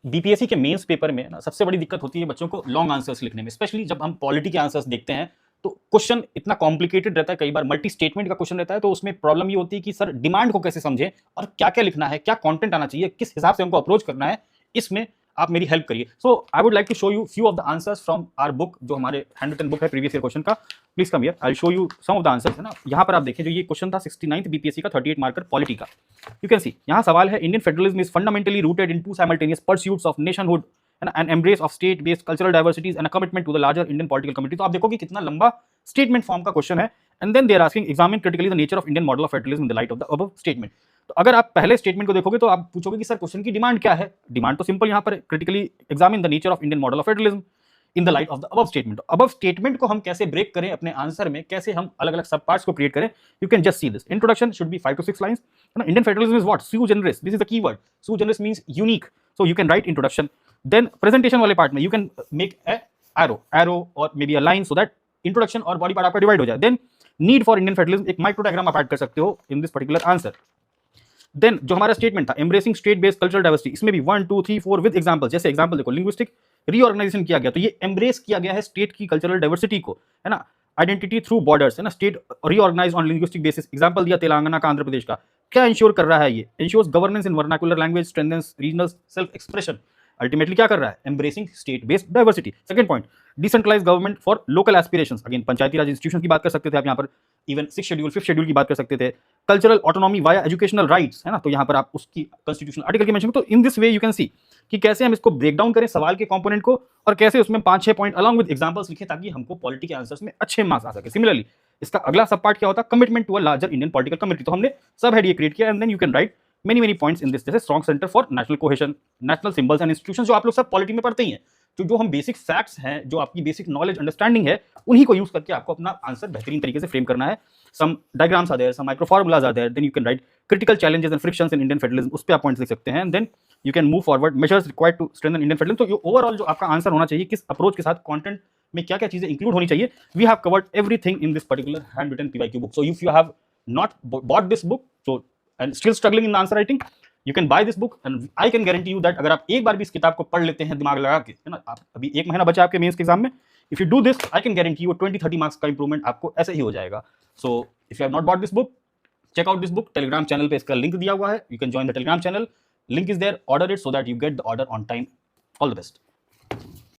BPSC के mains paper में ना सबसे बड़ी दिक्कत होती है बच्चों को लॉन्ग आंसर्स लिखने में, स्पेशली जब हम पॉलिटी के आंसर्स देखते हैं तो क्वेश्चन इतना कॉम्प्लिकेटेड रहता है, कई बार मल्टी स्टेटमेंट का क्वेश्चन रहता है, तो उसमें प्रॉब्लम ये होती है कि सर डिमांड को कैसे समझें और क्या क्या लिखना है, क्या कंटेंट आना चाहिए, किस हिसाब से हमको अप्रोच करना है, इसमें आप मेरी हेल्प करिए। So I would like to show you few of the answers from our book, जो हमारे हैंड रिटन बुक है प्रीवियस ईयर क्वेश्चन का। Please come here, I will show you some of the answers, है ना। यहाँ पर आप देखिए, जो ये क्वेश्चन था 69th बीपीएससी का 38 मार्कर पॉलिटी का, यू कैन सी यहाँ सवाल है, Indian federalism is fundamentally rooted in two simultaneous pursuits of nationhood and embrace of state based cultural diversities and a commitment to the larger Indian political community. तो आप देखो कि कितना लंबा स्टेटमेंट फॉर्म का क्वेश्चन है, and then they are asking examine critically the nature of Indian model of federalism in the light of the above statement. तो अगर आप पहले स्टेटमेंट को देखोगे तो आप पूछोगे कि सर क्वेश्चन की डिमांड क्या है। डिमांड तो सिंपल यहाँ पर, critically examine the nature of Indian model of federalism in the light of the above statement. Above statement को हम कैसे ब्रेक करें अपने आंसर में, कैसे हम अलग अलग सब पार्ट्स को क्रिएट करें, you can just see this. Introduction should be 5 to 6 lines. Indian federalism is what? sui generis, this is the keyword. sui generis means unique, so you can write introduction. Then presentation वाले part में you can make a arrow और may be a line, so that introduction और body part आपका divide हो जाए। Then need for Indian federalism, एक micro diagram आप add कर सकते हो in this particular answer. Then जो हमारा स्टेटमेंट था, embracing state based cultural diversity, इसमें भी 1 2 3 4 विद एग्जांपल। जैसे एग्जांपल देखो, लिंग्विस्टिक रीऑर्गेनाइजेशन किया गया, तो ये एम्ब्रेस किया गया है स्टेट की कल्चरल डाइवर्सिटी को, है ना। आइडेंटिटी थ्रू बॉर्डर्स, है ना, state reorganise on linguistic basis. Example दिया तेलंगाना का, आंध्र प्रदेश का। क्या इंश्योर कर रहा है ये? Ensures governance in vernacular language, strengthens regional self expression. Ultimately क्या कर रहा है? Embracing state based diversity. Second point, decentralized government for local aspirations. Again Panchayati Raj institution की बात कर सकते थे आप यहाँ पर, even 6th schedule 5th schedule की बात कर सकते थे। Cultural autonomy via educational rights, है ना, तो यहाँ पर आप उसकी कॉन्स्टिट्यूशनल आर्टिकल की मेंशन। तो in this way you can सी कि कैसे हम इसको ब्रेक डाउन करें सवाल के कंपोनेंट को, और कैसे उसमें 5-6 पॉइंट अलॉन्ग विद एग्जांपल्स लिखें, ताकि हमको पॉलिटी के आंसर्स में अच्छे मार्क्स आ सके। सिमिलरली इसका अगला सब पार्ट क्या होता है? Commitment to a larger Indian political community. तो हमने सब हेड ये क्रिएट किया, and then you can write many points in this, जैसे strong centre for national cohesion, national symbols and institutions, जो आप लोग सब पॉलिटी में पढ़ते ही हैं। जो हम बेसिक फैक्ट्स हैं, जो आपकी बेसिक नॉलेज अंडरस्टैंडिंग है, उन्हीं को यूज करके आपको अपना आंसर बेहतरीन तरीके से फ्रेम करना है। Some diagrams are there, some micro formulas are there, then you can write critical challenges and frictions in Indian federalism, उस पे आप पॉइंट्स लिख सकते हैं, and then you can move forward measures required to strengthen Indian federalism. तो overall जो आपका answer होना चाहिए, किस अप्रोच के साथ, कंटेंट में क्या क्या चीजें इंक्लूड होनी चाहिए, we have covered everything in this particular hand written PYQ book. So if you have not bought this book so and still struggling in the answer writing, you can buy this book and I can guarantee you that अगर आप एक बार भी इस किताब को पढ़ लेते हैं दिमाग लगा के, है ना, आप अभी 1 महीना बचा आपके मेंस के एग्जाम में, if you do this I can guarantee you 20-30 marks का इंप्रूवमेंट आपको ऐसे ही हो जाएगा। So if you have not bought this book, check out this book। Telegram channel पे इसका लिंक दिया हुआ है, you can join the telegram channel, link is there, order it so that you get the order on time। All the best।